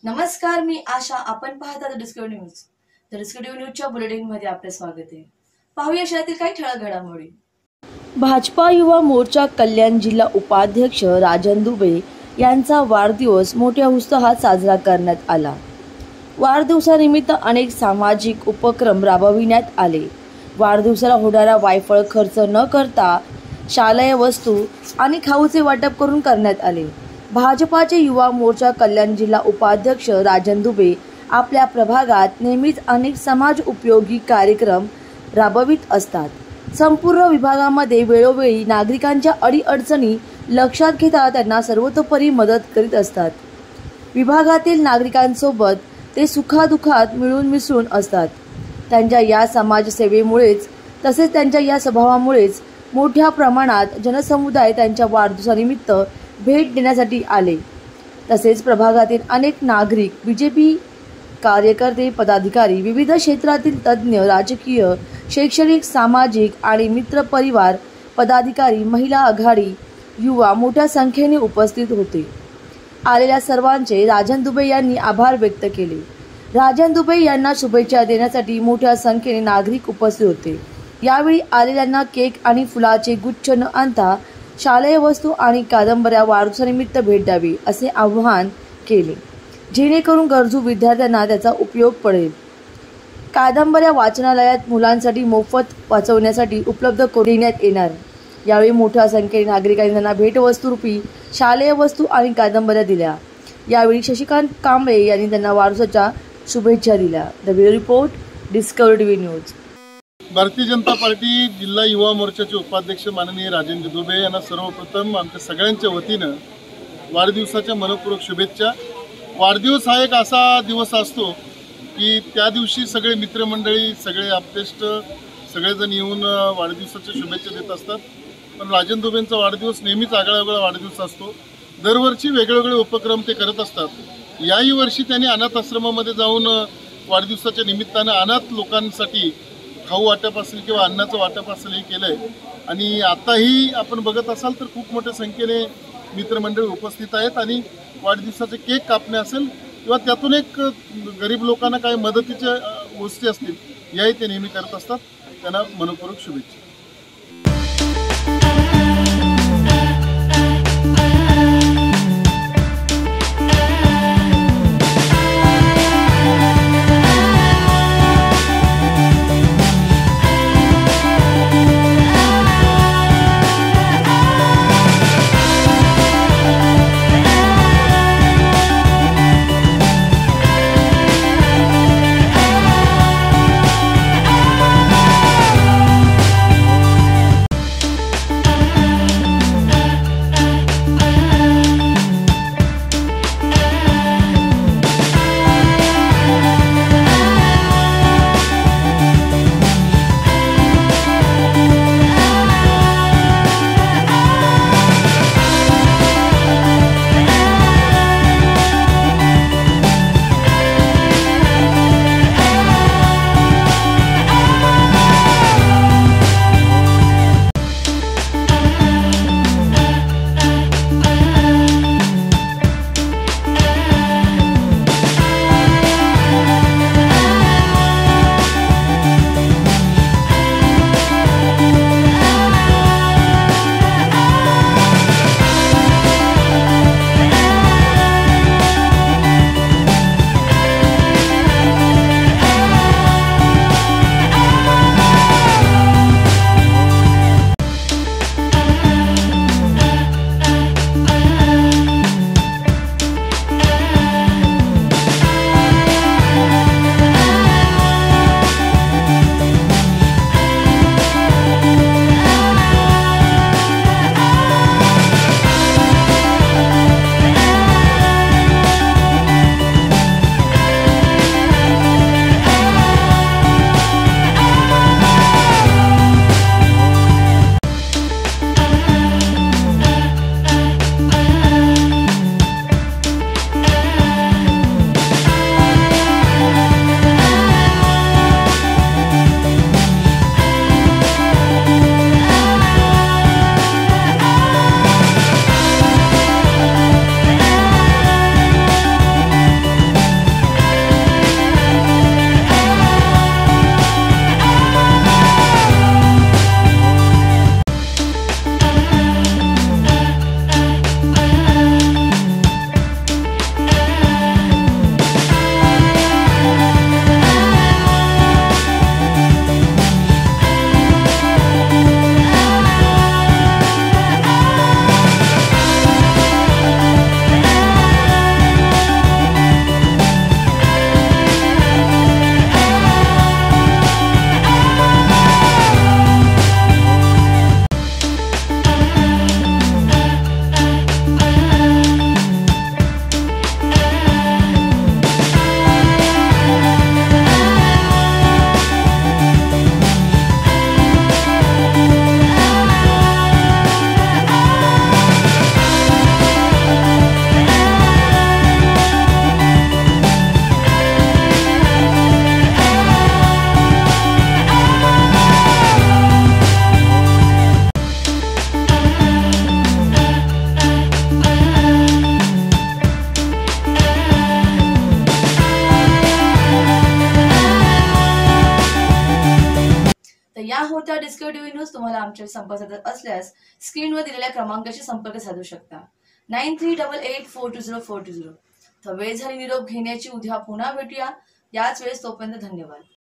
नमस्कार, मी आशा. आपण पाहता the discovery news. The discovery न्यूजच्या बुलेटिनमध्ये आपले स्वागत आहे. पाहूया शहरातील काही ठळक घडामोडी. भाजपा युवा मोर्चा कल्याण जिल्हा उपाध्यक्ष राजन दुबे यांचा वाढदिवस मोठ्या उत्साहात साजरा करण्यात आला. वाढदिवसानिमित्त अनेक सामाजिक उपक्रम राबविण्यात आले. वाढदिवसाला होणारा वायफळ खर्च न करता शालेय वस्तू आणि खाऊचे वाटप करून करण्यात आले. भाजपाचे युवा मोर्चा कल्याण जिल्हा उपाध्यक्ष राजन दुबे आपल्या प्रभागात नेहमीच अनेक समाज उपयोगी कार्यक्रम राबवित असतात. संपूर्ण विभागामध्ये वेळोवेळी नागरिकांच्या अडीअडचणी लक्षात घेता त्यांना सर्वतोपरी मदत करीत असतात. विभागातील नागरिकांसोबत ते सुखादुखात मिळून मिसळून असतात. त्यांच्या या समाजसेवेमुळेच तसेच त्यांच्या या स्वभावामुळेच मोठ्या प्रमाणात जनसमुदाय त्यांच्या वाढदिवसानिमित्त भेट देण्यासाठी आले. तसेच प्रभागातील अनेक नागरिक, बीजेपी कार्यकर्ते, पदाधिकारी, विविध क्षेत्रातील तज्ज्ञ, राजकीय, शैक्षणिक, सामाजिक आणि मित्रपरिवार पदाधिकारी, महिला आघाडी, युवा मोठ्या संख्येने उपस्थित होते. आलेल्या सर्वांचे राजन दुबे यांनी आभार व्यक्त केले. राजन दुबे यांना शुभेच्छा देण्यासाठी मोठ्या संख्येने नागरिक उपस्थित होते. यावेळी आलेल्यांना केक आणि फुलाचे गुच्छ न आणता शालेय वस्तू आणि कादंबऱ्या वाढदिवसानिमित्त भेट द्यावी असे आवाहन केले, जेणेकरून गरजू विद्यार्थ्यांना त्याचा उपयोग पडेल. कादंबऱ्या वाचनालयात मुलांसाठी मोफत वाचवण्यासाठी उपलब्ध करून देण्यात येणार. यावेळी मोठ्या संख्येने नागरिकांनी त्यांना भेटवस्तूरूपी शालेय वस्तू आणि कादंबऱ्या दिल्या. यावेळी शशिकांत कांबळे यांनी त्यांना वाढदिवसाच्या शुभेच्छा दिल्या. The bureau report, discovery TV news. Bharatiya Janata party जिल्हा युवा मोर्चाचे उपाध्यक्ष माननीय राजन दुबे यांना सर्वप्रथम आमच्या सगळ्यांच्या वतीनं वाढदिवसाच्या मनपूर्वक शुभेच्छा. वाढदिवस हा एक असा दिवस असतो की त्या दिवशी सगळे मित्रमंडळी, सगळे आप्तेष्ट, सगळेजण येऊन वाढदिवसाच्या शुभेच्छा देत असतात. पण राजन दुबेंचा वाढदिवस नेहमीच आगळा वाढदिवस असतो. दरवर्षी वेगवेगळे उपक्रम ते करत असतात. याही वर्षी त्यांनी अनाथ आश्रमामध्ये जाऊन वाढदिवसाच्या निमित्तानं अनाथ लोकांसाठी खाऊ वाटप असेल किंवा अन्नाचं वाटप असेल हे केलं आहे. आणि आताही आपण बघत असाल तर खूप मोठ्या संख्येने मित्रमंडळी उपस्थित आहेत आणि वाढदिवसाचे केक कापणे असेल किंवा त्यातून एक गरीब लोकांना काही मदतीच्या गोष्टी असतील याही ते नेहमी करत असतात. त्यांना मनपूर्वक शुभेच्छा. होत्या डिस्कव्हरी टीव्ही न्यूज. तुम्हाला आमच्या संपर्क साधायचा असल्यास स्क्रीनवर दिलेल्या क्रमांकाशी संपर्क साधू शकता. 9388420420. तर वेळ झाली निरोप घेण्याची. उद्या पुन्हा भेटूया याच वेळेस. तोपर्यंत धन्यवाद.